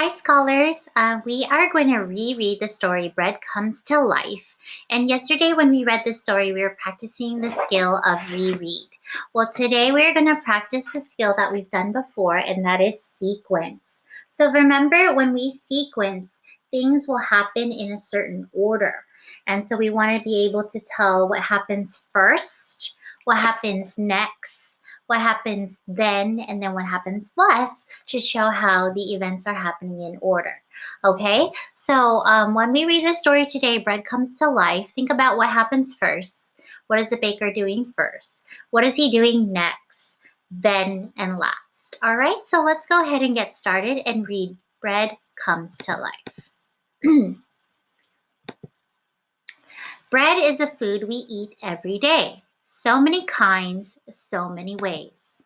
Hi, scholars. We are going to reread the story Bread Comes to Life. And yesterday, when we read the story, we were practicing the skill of reread. Well, today we're going to practice the skill that we've done before, and that is sequence. So remember, when we sequence, things will happen in a certain order. And so we want to be able to tell what happens first, what happens next, what happens then, and then what happens last to show how the events are happening in order. Okay, so when we read the story today, Bread Comes to Life, think about what happens first. What is the baker doing first? What is he doing next? Then and last. All right, so let's go ahead and get started and read Bread Comes to Life. Bread is a food we eat every day. So many kinds, so many ways.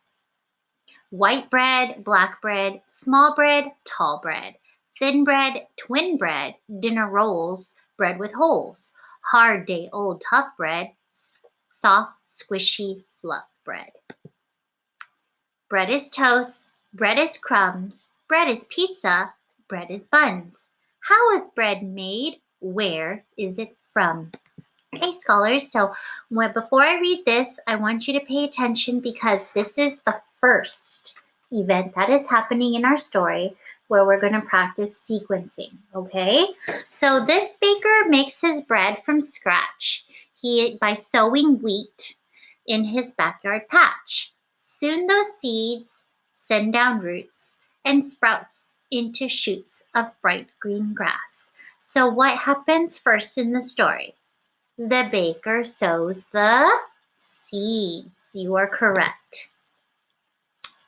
White bread, black bread, small bread, tall bread, thin bread, twin bread, dinner rolls, bread with holes, hard day old tough bread, soft squishy fluff bread. Bread is toast, bread is crumbs, bread is pizza, bread is buns. How is bread made? Where is it from? Okay, scholars, so before I read this, I want you to pay attention because this is the first event that is happening in our story where we're going to practice sequencing, okay? So this baker makes his bread from scratch by sowing wheat in his backyard patch. Soon those seeds send down roots and sprouts into shoots of bright green grass. So what happens first in the story? The baker sows the seeds. You are correct.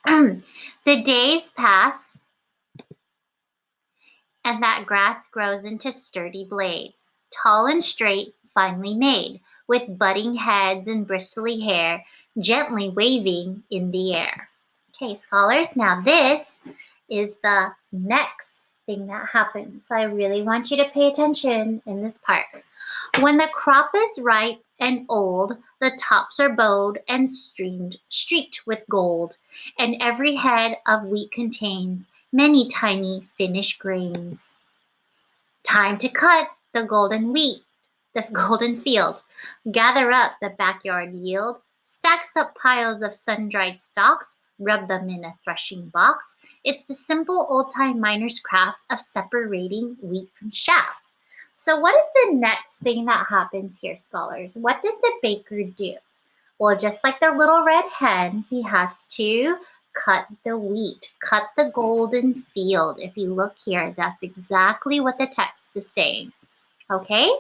The days pass, and that grass grows into sturdy blades, tall and straight, finely made, with budding heads and bristly hair, gently waving in the air. Okay, scholars, now this is the next thing that happens. So I really want you to pay attention in this part. When the crop is ripe and old, the tops are bowed and streaked with gold, and every head of wheat contains many tiny finished grains. Time to cut the golden wheat, the golden field. Gather up the backyard yield, stacks up piles of sun-dried stalks, rub them in a threshing box. It's the simple old-time miner's craft of separating wheat from chaff. So what is the next thing that happens here, scholars? What does the baker do? Well, just like the little red hen, he has to cut the wheat, cut the golden field. If you look here, that's exactly what the text is saying. Okay?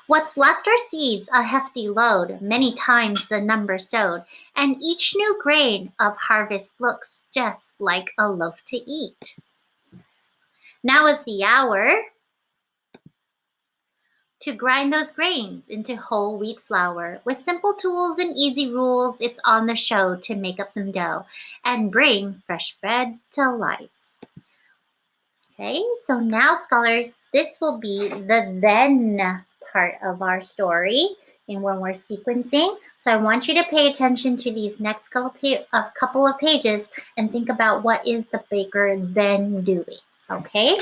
What's left are seeds, a hefty load, many times the number sowed, and each new grain of harvest looks just like a loaf to eat. Now is the hour to grind those grains into whole wheat flour. With simple tools and easy rules, it's on the show to make up some dough and bring fresh bread to life. Okay, so now, scholars, this will be the then part of our story and when we're sequencing. So I want you to pay attention to these next couple of pages and think about what is the baker then doing, okay?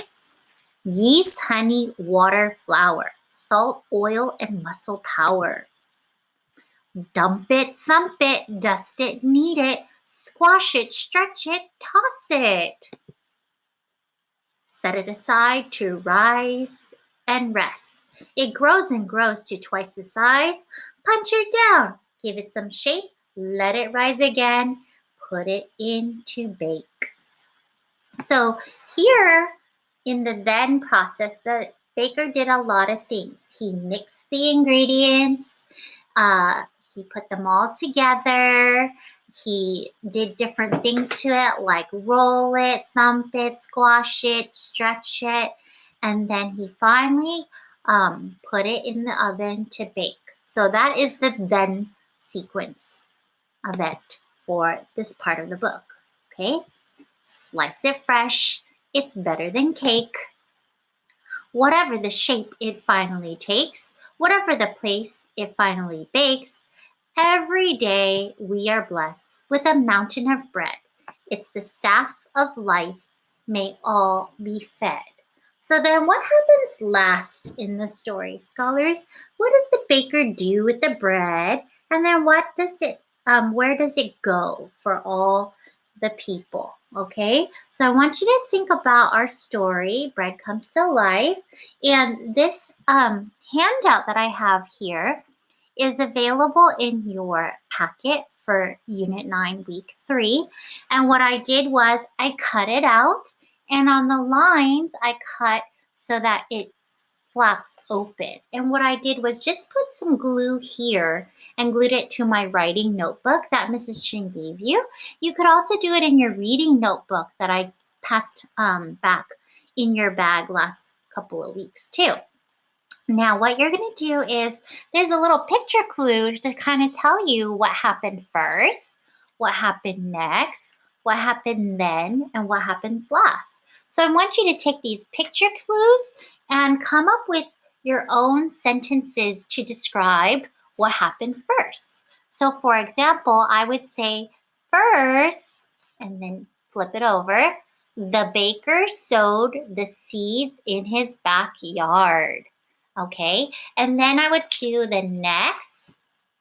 Yeast, honey, water, flour, salt, oil, and muscle power. Dump it, thump it, dust it, knead it, squash it, stretch it, toss it. Set it aside to rise and rest. It grows and grows to twice the size. Punch it down, give it some shape, let it rise again, put it in to bake. So here in the then process, the baker did a lot of things. He mixed the ingredients, he put them all together, he did different things to it like roll it, thump it, squash it, stretch it, and then he finally put it in the oven to bake. So that is the then sequence event for this part of the book, okay? Slice it fresh, it's better than cake. Whatever the shape it finally takes, whatever the place it finally bakes, every day we are blessed with a mountain of bread. It's the staff of life. May all be fed. So then what happens last in the story, scholars? What does the baker do with the bread? And then where does it go for all the people? Okay, so I want you to think about our story, Bread Comes to Life. And this handout that I have here is available in your packet for Unit 9, Week 3. And what I did was I cut it out, and on the lines, I cut so that it flaps open. And what I did was just put some glue here and glued it to my writing notebook that Mrs. Chin gave you. You could also do it in your reading notebook that I passed back in your bag last couple of weeks too. Now, what you're going to do is there's a little picture clue to kind of tell you what happened first, what happened next, what happened then, and what happens last. So I want you to take these picture clues and come up with your own sentences to describe what happened first. So for example, I would say first, and then flip it over, the baker sowed the seeds in his backyard. Okay, and then I would do the next,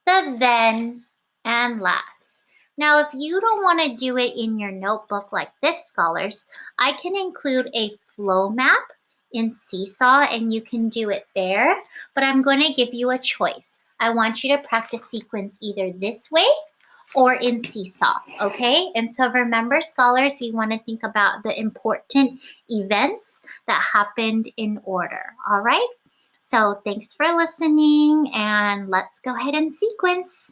the then, and last. Now, if you don't want to do it in your notebook like this, scholars, I can include a flow map in Seesaw and you can do it there, but I'm going to give you a choice. I want you to practice sequence either this way or in Seesaw, okay? And so remember, scholars, we want to think about the important events that happened in order, all right? So thanks for listening, and let's go ahead and sequence.